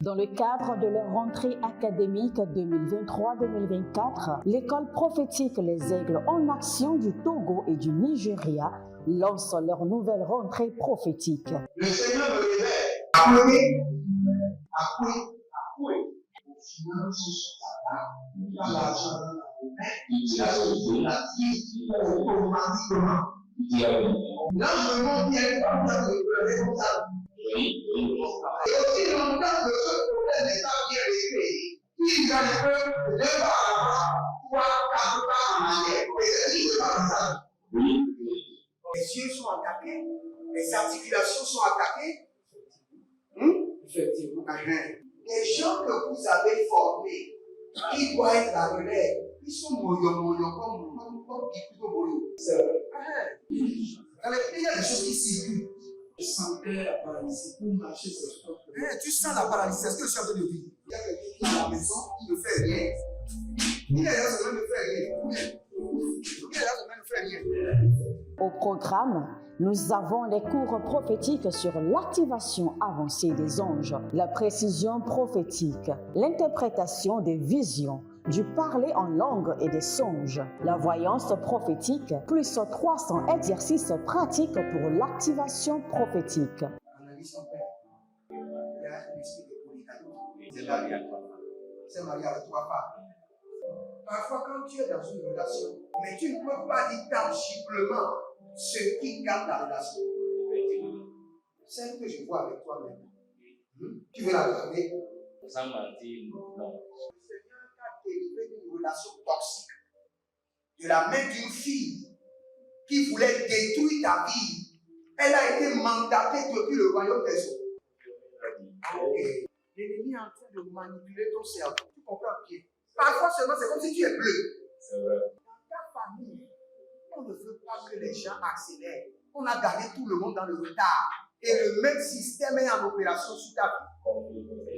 Dans le cadre de leur rentrée académique 2023-2024, l'école prophétique Les Aigles en Action du Togo et du Nigeria lance leur nouvelle rentrée prophétique. Le Seigneur me révèle. Appelez. Finances, dans l'argent, la vie, automatiquement. Là, je me montre bien comme ça. Et aussi longtemps que ce problème n'est pas bien réglé, il y a un peu de pas avant, 3, 4 pas en arrière. Et c'est pas ça. Les yeux sont attaqués, les articulations sont attaquées. Effectivement. Les gens que vous avez formés, qui doivent être la relève, ils sont moyo comme plutôt moyo. C'est vrai. Il y a des choses qui circulent. Je sentais la paralysie pour marcher sur ce corps. Tu sens la paralysie, c'est ce que je suis en train de dire. Il y a quelqu'un qui est à la maison, qui ne fait rien. Il y a quelqu'un qui ne fait rien. Au programme, nous avons les cours prophétiques sur l'activation avancée des anges, la précision prophétique, l'interprétation des visions, du parler en langue et des songes, la voyance prophétique, plus 300 exercices pratiques pour l'activation prophétique. Analyse ton père. Il y a un esprit de polygamy. C'est marié à 3 femmes. C'est marié à 3 femmes. Parfois, quand tu es dans une relation, mais tu ne peux pas dire tangiblement ce qui garde la relation. Celle que je vois avec toi maintenant. Tu veux la garder? Sans mentir, non. Délivré d'une relation toxique, de la main d'une fille qui voulait détruire ta vie. Elle a été mandatée depuis le royaume des eaux. L'ennemi est en train de manipuler ton cerveau. Tu comprends bien? Parfois seulement, c'est comme si tu es bleu. C'est vrai. Dans ta famille, on ne veut pas que les gens accélèrent. On a gardé tout le monde dans le retard. Et le même système est en opération sur ta vie.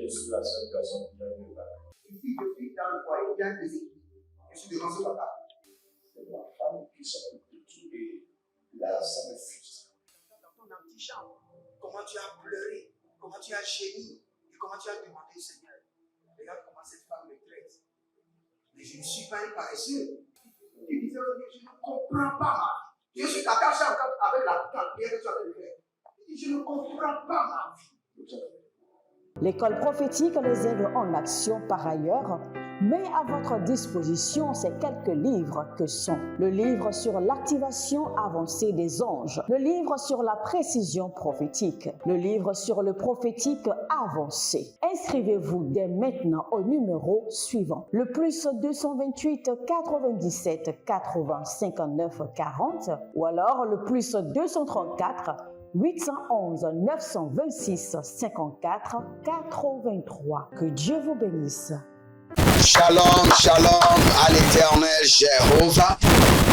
Je suis la seule personne qui a eu le bac. Une fille de fille dans le foyer, bien déséquilibrée. Je suis devant ce papa. C'est ma femme qui s'occupe de tout et là, ça me frustre. Dans ton antichambre, comment tu as pleuré, comment tu as gémi et comment tu as demandé au Seigneur. Regarde comment cette femme me traite. Mais je ne suis pas un paresseux. Tu disais, je ne comprends pas ma vie. Je suis attaché encore avec la prière que tu as fait de faire. Je ne comprends pas ma vie. L'école prophétique Les Aigles en Action, par ailleurs, met à votre disposition ces quelques livres que sont le livre sur l'activation avancée des anges, le livre sur la précision prophétique, le livre sur le prophétique avancé. Inscrivez-vous dès maintenant au numéro suivant, le plus 228 97 80 59 40 ou alors le plus 234 811 926 54 83. Que Dieu vous bénisse. Shalom, shalom à l'Éternel Jéhovah,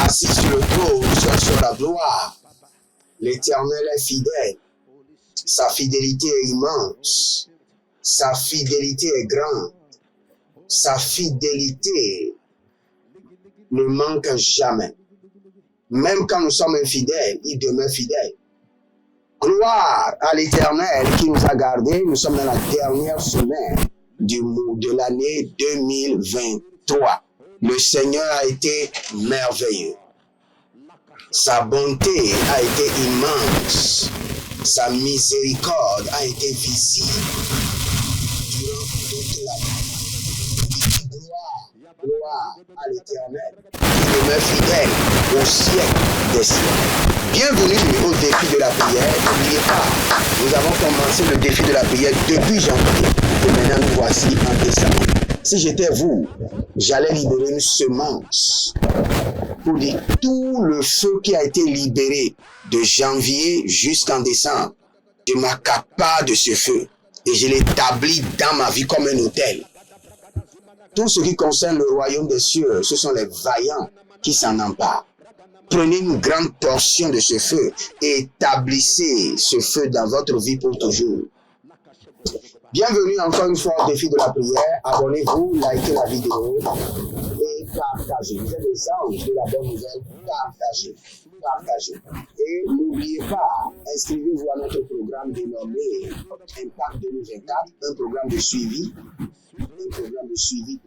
assis sur le trône, sur la gloire. L'Éternel est fidèle. Sa fidélité est immense. Sa fidélité est grande. Sa fidélité ne manque jamais. Même quand nous sommes infidèles, il demeure fidèle. Gloire à l'Éternel qui nous a gardés. Nous sommes dans la dernière semaine de l'année 2023. Le Seigneur a été merveilleux. Sa bonté a été immense. Sa miséricorde a été visible durant toute l'année. Gloire à l'Éternel qui demeure fidèle au siècle des siècles. Bienvenue au défi de la prière. N'oubliez pas, nous avons commencé le défi de la prière depuis janvier. Et maintenant, nous voici en décembre. Si j'étais vous, j'allais libérer une semence pour dire tout le feu qui a été libéré de janvier jusqu'en décembre. Je m'accapare de ce feu et je l'établis dans ma vie comme un autel. Tout ce qui concerne le royaume des cieux, ce sont les vaillants qui s'en emparent. Prenez une grande portion de ce feu et établissez ce feu dans votre vie pour toujours. Bienvenue encore une fois au défi de la prière. Abonnez-vous, likez la vidéo et partagez. Vous êtes des anges de la bonne nouvelle. Partagez. partagez. Et n'oubliez pas, inscrivez-vous à notre programme dénommé Impact 2024, un programme de suivi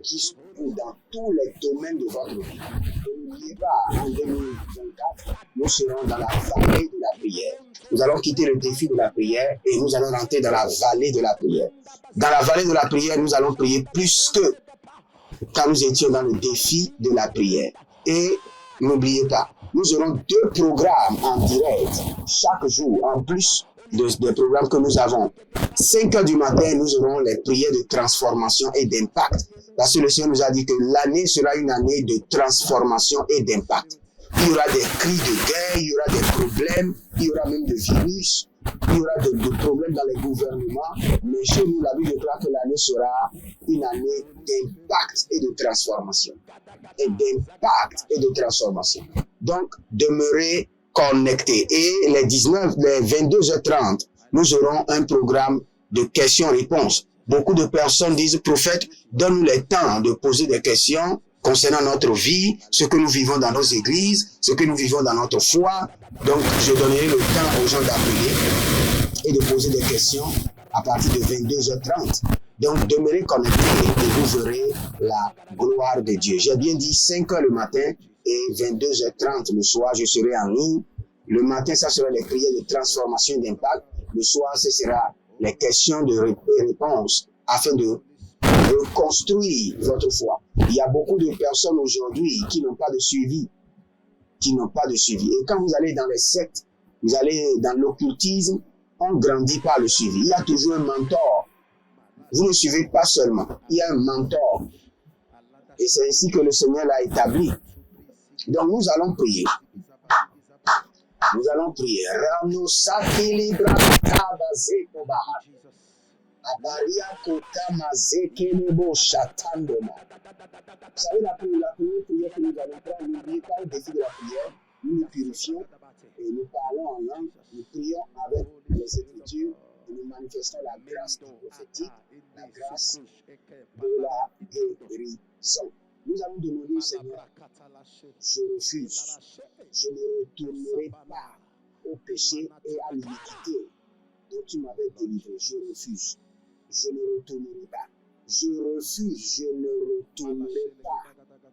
qui se trouve dans tous les domaines de votre vie. Et n'oubliez pas, en 2024, nous serons dans la vallée de la prière. Nous allons quitter le défi de la prière et nous allons rentrer dans la vallée de la prière. Dans la vallée de la prière, nous allons prier plus que quand nous étions dans le défi de la prière. Et n'oubliez pas, nous aurons 2 programmes en direct chaque jour, en plus des programmes que nous avons. 5 heures du matin, nous aurons les prières de transformation et d'impact. Parce que le Seigneur nous a dit que l'année sera une année de transformation et d'impact. Il y aura des cris de guerre, il y aura des problèmes, il y aura même des virus, il y aura des problèmes dans les gouvernements. Mais chez nous, la Bible déclare que l'année sera une année d'impact et de transformation. Donc, demeurez connectés. Et les 22h30, nous aurons un programme de questions-réponses. Beaucoup de personnes disent, prophète, donne-nous le temps de poser des questions concernant notre vie, ce que nous vivons dans nos églises, ce que nous vivons dans notre foi. Donc, je donnerai le temps aux gens d'appeler et de poser des questions à partir de 22h30. Donc, demeurez connectés et vous verrez la gloire de Dieu. J'ai bien dit 5h le matin et 22h30 le soir, je serai en ligne. Le matin, ça sera les prières de transformation et d'impact. Le soir, ce sera les questions de réponse afin de reconstruire votre foi. Il y a beaucoup de personnes aujourd'hui qui n'ont pas de suivi. Et quand vous allez dans les sectes, vous allez dans l'occultisme, on grandit par le suivi. Il y a toujours un mentor. Vous ne suivez pas seulement, il y a un mentor. Et c'est ainsi que le Seigneur l'a établi. Donc nous allons prier. Rano sakili brata bazeko baha. Abaria kota mazekele bo shatandoma. Vous savez, la première prière que nous allons prendre, n'oubliez pas le défi de la prière. Nous nous purifions et nous parlons en langue. Nous prions avec les Écritures et nous manifestons la grâce prophétique, la grâce de la guérison. Nous allons demander au Seigneur, je refuse, je ne retournerai pas au péché et à l'iniquité dont tu m'avais délivré. Je refuse, je ne retournerai pas. Je refuse, je ne retournerai pas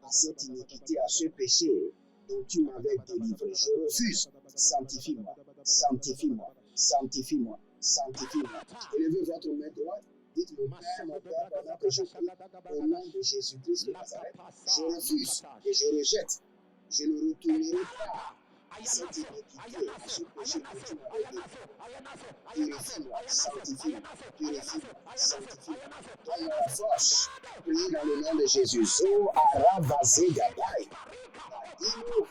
à cette iniquité, à ce péché dont tu m'avais délivré. Je refuse, sanctifie-moi, sanctifie-moi, sanctifie-moi, sanctifie-moi. Élevez votre main droite. Dites mon Père, pendant que je prie, au nom de Jésus-Christ de Nazareth, je refuse et je rejette. Je ne retournerai pas à cette iniquité, à ce péché que tu m'avais délivré. Purifie-moi, sanctifie-moi, purifie-moi, sanctifie-moi. Donne-moi la force. Priez dans le nom de Jésus. Zo aravaze gabai. Badino,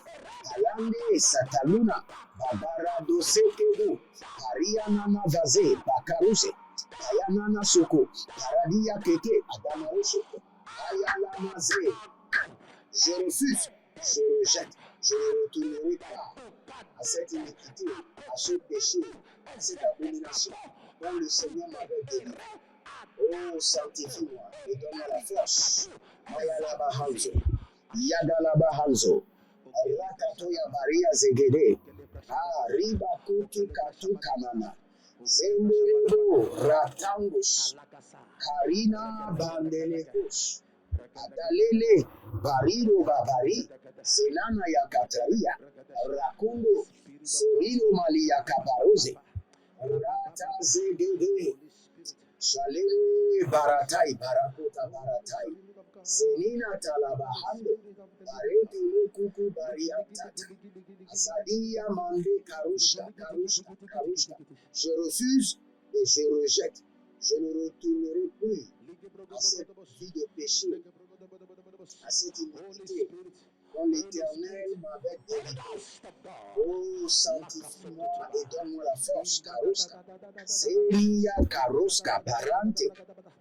Ayande, Sataluna, Babarado Sekedu, Ariana Vaze, Bakaruse. Ayanana Soko, Paradia Keke, Adamao Soko, Ayana Zé. Je refuse, je rejette, je ne retournerai pas à cette iniquité, à ce péché, à cette abomination dont le Seigneur m'avait délivré. Oh, sanctifie-moi et donne-moi la force. Mayalaba Hanzo, Yadalaba Hanzo, Rakatoya Baria Zegede, Riba Kutu Katu Kamana. Zemberebo Ratangus, Karina Bandelekos, Adalele Bariro Babari, Selana Yakataria, Rakundo, Sorino Malia Kabaroze, Rata Zegede, Shalele Baratai, Barakota Baratai, Selina Talabahando, Barete Kuku Bariatata, Asadia Mande Karushka. Je refuse et je rejette. Je ne retournerai plus à cette vie de péché, à cette iniquité dont l'Éternel m'avait délivré. Oh, sanctifie-moi et donne-moi la force. Karuska, Seria Karuska, Barante,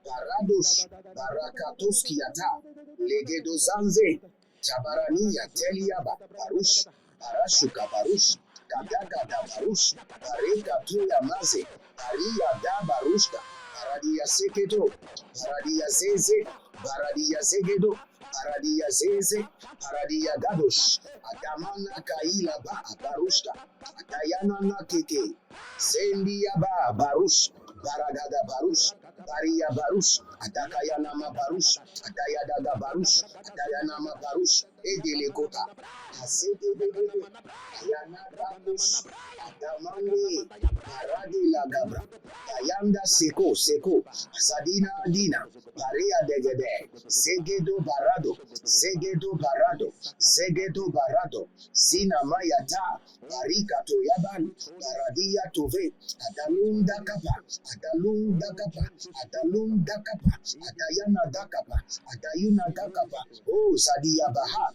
Baradosh, Barakatos Kiata, Legedozanze, Tabarania, Teliaba, Barush, Barashuka, Barush, Kadagada, Barush, Bareka, Tuya Maze, Aria Da Barushka, Baradia Sekedo, Baradia Zeze, Baradia Zegedo, Paradia Zeze, Paradia Gadosh, Adamana Kaila Ba, Barushka, Adayana Nakeke, Sendia Ba, Barush, Baragada Barush, Baria Barush, Adakayanama Barush, Adayadaga Barush, Adayanama Barush, Edelekota, Asete Bebe, Ayanada Bush, Adamani, Paradi Lagabra, Ayanda Seko, Sadina Adina, Paria Degede, Segedo Barado, Segedo Barado, Sina Mayata, Parika Toyaban, Paradia Tove, Adalunda Kapa, Adayana Dakapa, Adayuna Dakapa, oh Sadia Baha,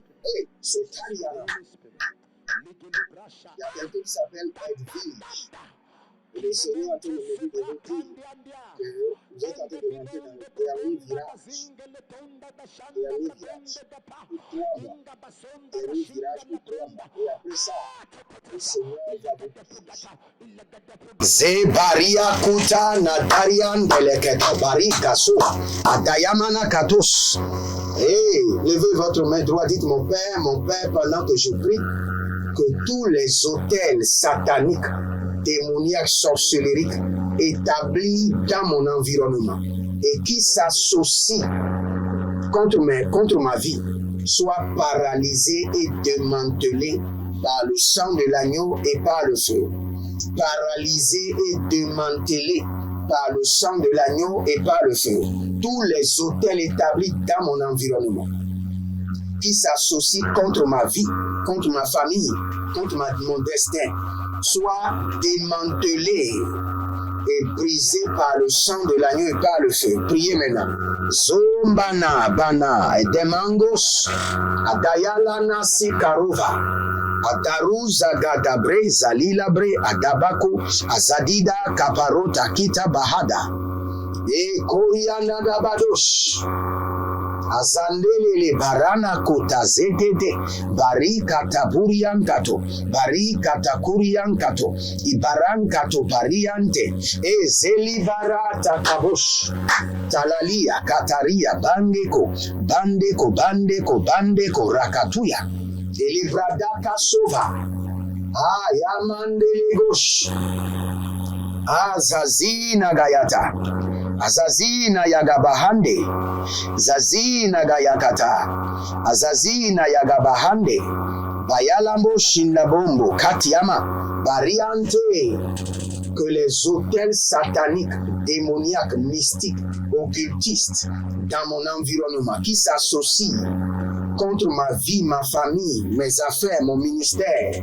Sotaria. Il y a quelqu'un qui s'appelle Edwige. Et le Seigneur a tout le mérite de vous dire que vous êtes en train de rentrer dans le dernier virage. Dernier virage de 3 mois. Et après ça, le Seigneur va vous dire. Zebaria Kuta Nadarian Deleketa Barika So Adayamana Katos. Levez votre main droite, dites mon Père, pendant que je prie, que tous les hôtels sataniques, démoniaques, sorcelleriques, établis dans mon environnement et qui s'associent contre ma vie, soient paralysés et démantelés par le sang de l'agneau et par le feu. Paralysés et démantelés par le sang de l'agneau et par le feu. Tous les hôtels établis dans mon environnement qui s'associent contre ma vie, contre ma famille, contre mon destin, soient démantelés et brisés par le sang de l'agneau et par le feu. Priez maintenant. Zombana bana edemangos adayalana sikarova adaruza gadabre zalilabre adabako azadida kaparota kita bahada e koyana dabadosh azandelele barana kota zetete barikata buriankato barikata kuriankato ibarankato bariante ezeli barata kabosh talalia kataria bandeko rakatuya elibradaka sova ayamandele gosh azazina gayata azazina yagabahande zazina gayakata azazina yagabahande bayalambo shindabombo katiama variante. Que les hôtels sataniques, démoniaques, mystiques, occultistes dans mon environnement qui s'associent contre ma vie, ma famille, mes affaires, mon ministère,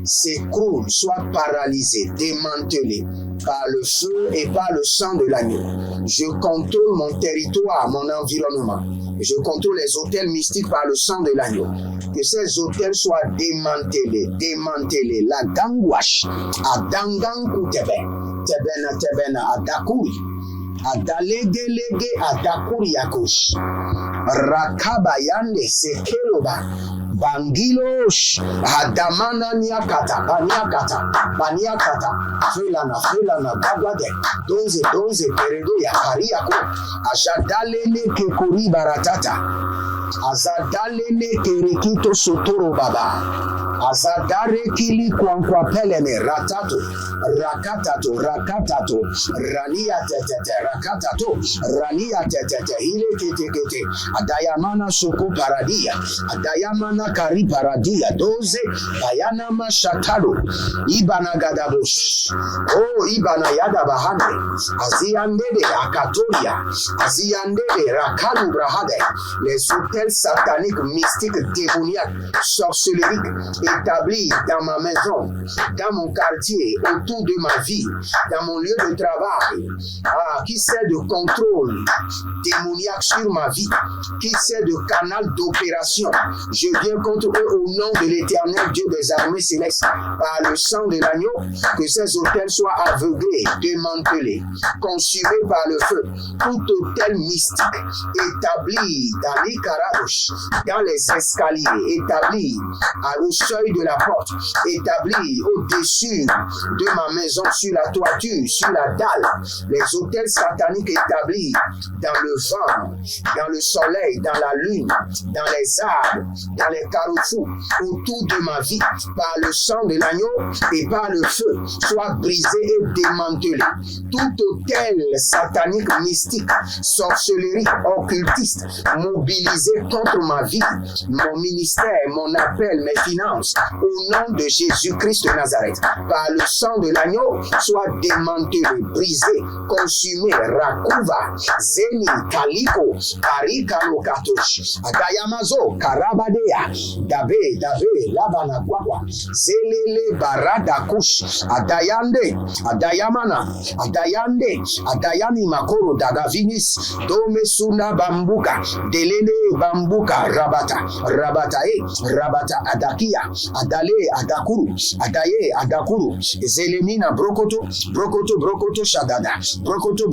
s'écroulent, soient paralysés, démantelés par le feu et par le sang de l'agneau. Je contrôle mon territoire, mon environnement. Je contrôle les hôtels mystiques par le sang de l'agneau. Que ces hôtels soient démantelés. La gangwash, adanganku tebena adakuri. Adalegelege adakuri yakosh. Rakabayande sekeloba. Bangilosh adamana niakata baniakata felana bagwade donze peredo ya kariako ashadalene kekuri baratata azadalene kerekito sotoro baba azadare kili kwankwa pelene rakatato rania tetete hile kete adayamana soko paradia adayamana kari paradia doze bayana mashatalo ibana gadabush ibana yada bahane aziandede akatoria aziandede rakalu brahade. Les hôtels sataniques, mystiques, démoniaques, sorcelleriques établis dans ma maison, dans mon quartier, autour de ma vie, dans mon lieu de travail, qui sert de contrôle démoniaque sur ma vie, qui sert de canal d'opération. Je viens Seigneur, contre eux au nom de l'Éternel Dieu des armées célestes, par le sang de l'agneau, que ces autels soient aveuglés, démantelés, consumés par le feu. Tout autel mystique établi dans les carados, dans les escaliers, établi au seuil de la porte, établi au-dessus de ma maison, sur la toiture, sur la dalle, les autels sataniques établis dans le vent, dans le soleil, dans la lune, dans les arbres, dans les carrefours, autour de ma vie, par le sang de l'agneau et par le feu, soit brisé et démantelé. Tout autel satanique, mystique, sorcellerie, occultiste, mobilisé contre ma vie, mon ministère, mon appel, mes finances, au nom de Jésus-Christ de Nazareth, par le sang de l'agneau, soit démantelé, brisé, consumé, rakuva, zeni, kaliko, karikalo katosh, adayamazo, karabadea, dabe, labana kwakwa, zelele barada kush, adayamana, adayani makoro dagavinis, dome suna bambuka, delele bambuka, rabata, adakia, adale, adakuru, adakuru, zelemina, brokoto, shadada, brokoto,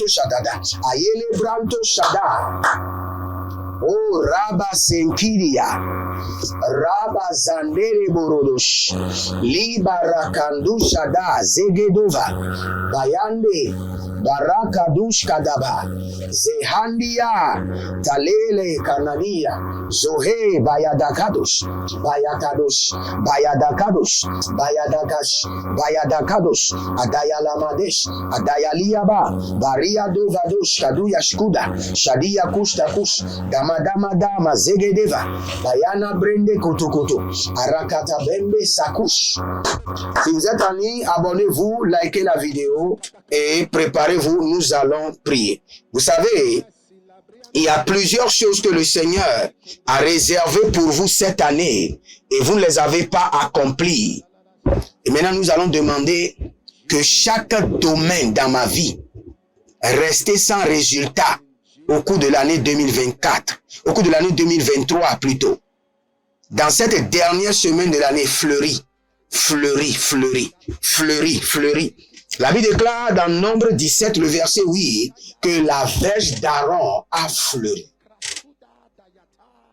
shadada, ayele branto shada. Oh, Rabba Senkiria, Rabba Zandere Borodosh, Libara Kandusha da Zegedova, Bayande, Barakadush Kadaba, Zehandia, Talele Kanania, Zohe Bayadakadosh, Bayadakadosh, Adayalamadesh, Adayaliaba, Baria Dovadosh, Kaduya Shkuda, Shadia Kushtakush, Dama Zegedeva, Bayana Brende Kotokoto, Arakata Bembe Sakush. Si vous êtes en ligne, abonnez-vous, likez la vidéo et préparez-vous, nous allons prier. Vous savez, il y a plusieurs choses que le Seigneur a réservées pour vous cette année et vous ne les avez pas accomplies. Et maintenant, nous allons demander que chaque domaine dans ma vie reste sans résultat au cours de l'année 2024, au cours de l'année 2023 plutôt. Dans cette dernière semaine de l'année, fleurit. La Bible déclare dans Nombre 17, le verset 8, que la verge d'Aaron a fleuri.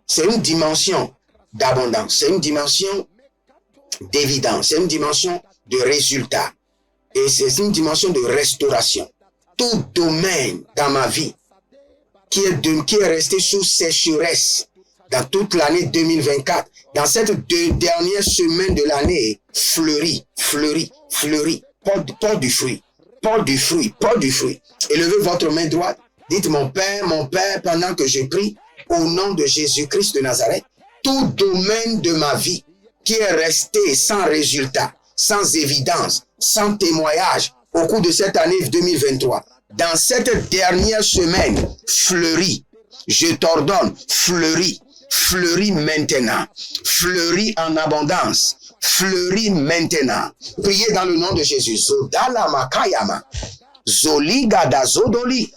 C'est une dimension d'abondance, c'est une dimension d'évidence, c'est une dimension de résultat et c'est une dimension de restauration. Tout domaine dans ma vie qui est resté sous sécheresse dans toute l'année 2024, dans cette dernière semaine de l'année, fleurit. Porte du fruit. Élevez votre main droite. Dites mon Père, pendant que je prie, au nom de Jésus-Christ de Nazareth, tout domaine de ma vie qui est resté sans résultat, sans évidence, sans témoignage au cours de cette année 2023, dans cette dernière semaine, fleurit. Je t'ordonne, fleurit maintenant, fleurit en abondance, fleurit maintenant. Priez dans le nom de Jésus. Zodala makayama, zoliga da zodoli,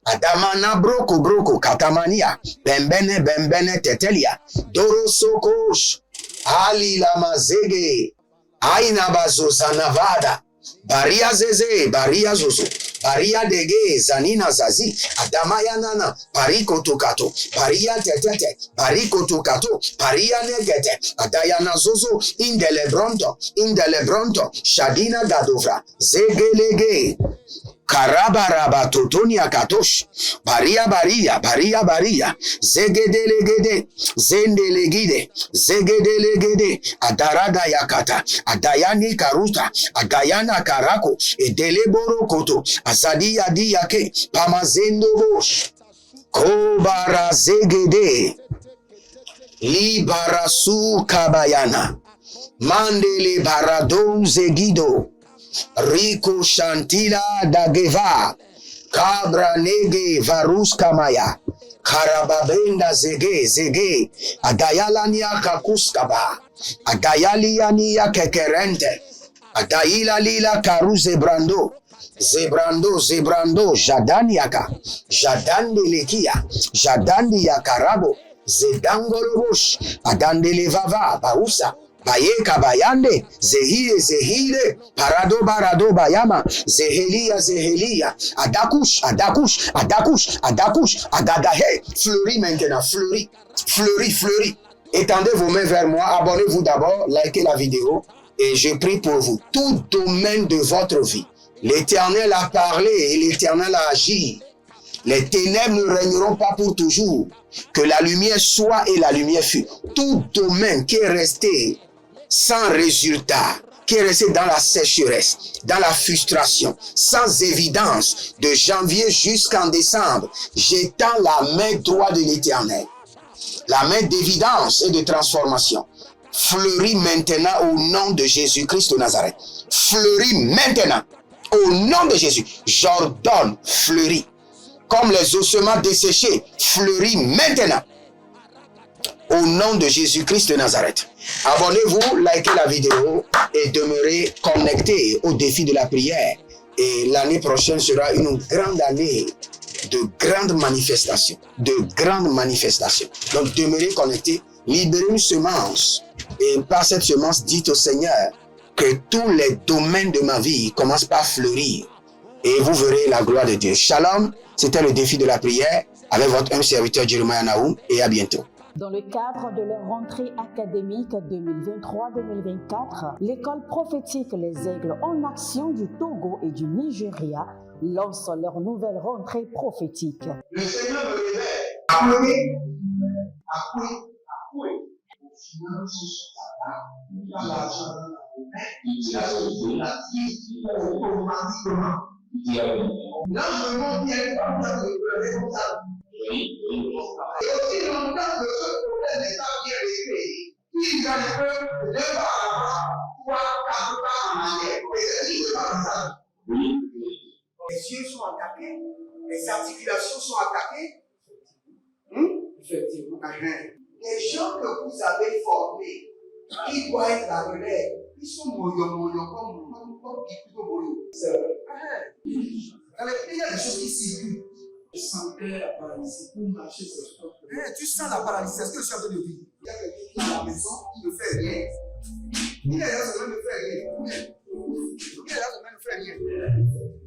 adamana broko katamania, bembene tetelia, doro sokosh, ali lamazege, aina bazozanavada, baria zeze, baria zozo. Paria dege zanina zazi adamaya nana pariko tukato paria tetete pariko tukato paria negete adayana zozo indele bronto shadina gadovra zegelege karabaraba totonia katosh baria zegedelegede zendelegide zegedelegede adarada yakata adayani karuta agayana karako edeleboro koto azadi yadi yake pamazendo bosh kobara zegede libarasu kabayana mandele baradon zegido Rico Shantila Dageva Kabra Nege Varus Kamaya Karababenda Zege Adayalania Kakuskaba Adayaliania Kekerente Adayila Lila Karu Zebrando Jadaniaka Jadandi Lekia Jadandi Yakarabo Zedangorobosh, Agandele Vava, Bausa, Bayeka Bayande, Zehire, Parado Barado Bayama, Zehelia, Adakush, Agadahe, fleurit maintenant, fleurit. Étendez vos mains vers moi, abonnez-vous d'abord, likez la vidéo, et je prie pour vous, tout domaine de votre vie. L'Éternel a parlé et l'Éternel a agi. Les ténèbres ne régneront pas pour toujours. Que la lumière soit et la lumière fut. Tout domaine qui est resté sans résultat, qui est resté dans la sécheresse, dans la frustration, sans évidence, de janvier jusqu'en décembre, j'étends la main droite de l'Éternel. La main d'évidence et de transformation. Fleurit maintenant au nom de Jésus-Christ de Nazareth. Fleurit maintenant au nom de Jésus. J'ordonne, fleurit. Comme les ossements desséchés, fleurit maintenant. Au nom de Jésus-Christ de Nazareth. Abonnez-vous, likez la vidéo et demeurez connectés au défi de la prière. Et l'année prochaine sera une grande année de grandes manifestations. Donc demeurez connectés, libérez une semence. Et par cette semence, dites au Seigneur que tous les domaines de ma vie commencent par fleurir. Et vous verrez la gloire de Dieu. Shalom, c'était le défi de la prière avec votre humble serviteur Jeremiah Naoum et à bientôt. Dans le cadre de leur rentrée académique 2023-2024, l'école prophétique Les Aigles en Action du Togo et du Nigeria lance leur nouvelle rentrée prophétique. Le Seigneur me révèle. Appelez. Finances, il a l'argent dans la main, il a la vie automatiquement. Là, je me montre bien comme ça, de pleurer comme ça. Et aussi longtemps que ce problème n'est pas bien réglé, il y a le peuple de par là-bas, 3, 4 pas en arrière. Et c'est juste pas ça. Les yeux sont attaqués, les articulations sont attaquées. Effectivement. Les gens que vous avez formés, qui doivent être la relève, ils sont moyons comme plutôt moyons. C'est vrai. Dans les pays, il y a des choses qui circulent. Je sentais la paralysie pour marcher sur ce corps. Tu sens la paralysie, c'est ce que je suis en train de dire. Il y a quelqu'un qui est à la maison, qui ne fait rien. Il y a des gens qui ne fait rien.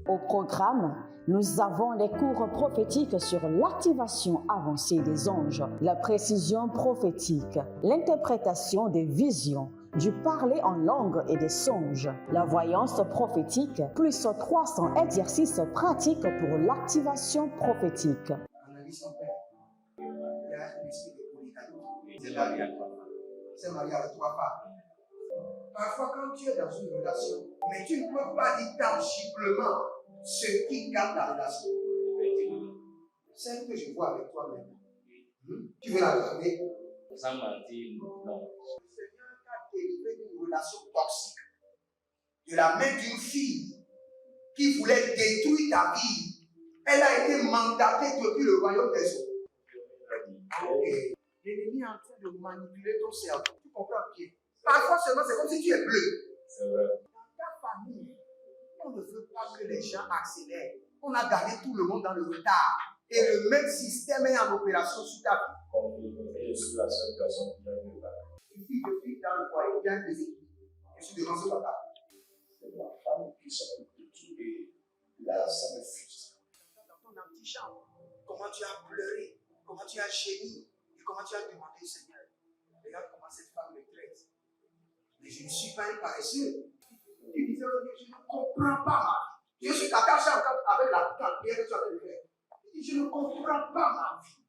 Au programme, nous avons les cours prophétiques sur l'activation avancée des anges, la précision prophétique, l'interprétation des visions, du parler en langue et des songes, la voyance prophétique, plus 300 exercices pratiques pour l'activation prophétique. Analyse son père. Il y a un esprit de polygamy. C'est marié avec 3 femmes. Parfois, quand tu es dans une relation, mais tu ne peux pas dire tangiblement ce qui garde la relation. Celle que je vois avec toi maintenant. Tu veux la regarder? Sans mentir, non. Délivré d'une relation toxique de la main d'une fille qui voulait détruire ta vie. Elle a été mandatée depuis le royaume des eaux. L'ennemi est en train de manipuler ton cerveau. Tu comprends bien? Parfois seulement, c'est comme si tu es bleu. C'est vrai. Dans ta famille, on ne veut pas que les gens accélèrent. On a gardé tout le monde dans le retard. Et le même système est en opération sur ta vie. Je suis la seule personne qui a vu ça. Une fille de fille dans le foyer, bien déséquilibrée. Je suis devant ce papa. C'est ma femme qui s'occupe de tout et là, ça me frustre. Dans ton antichambre, comment tu as pleuré, comment tu as gémi et comment tu as demandé, Seigneur, regarde comment cette femme me traite. Mais je ne suis pas un paresseux. Tu disais, je ne comprends pas ma vie. Je suis attaché encore avec la prière que tu as fait de faire. Je ne comprends pas ma vie.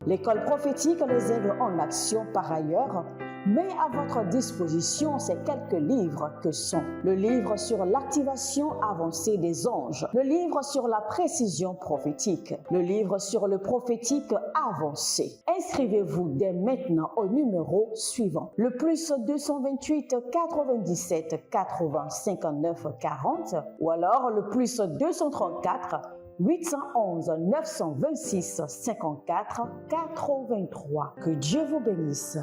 L'école prophétique Les Aigles en Action, par ailleurs, met à votre disposition ces quelques livres que sont le livre sur l'activation avancée des anges, le livre sur la précision prophétique, le livre sur le prophétique avancé. Inscrivez-vous dès maintenant au numéro suivant, le plus 228 97 80 59 40 ou alors le plus 234 811 926 54 83. Que Dieu vous bénisse.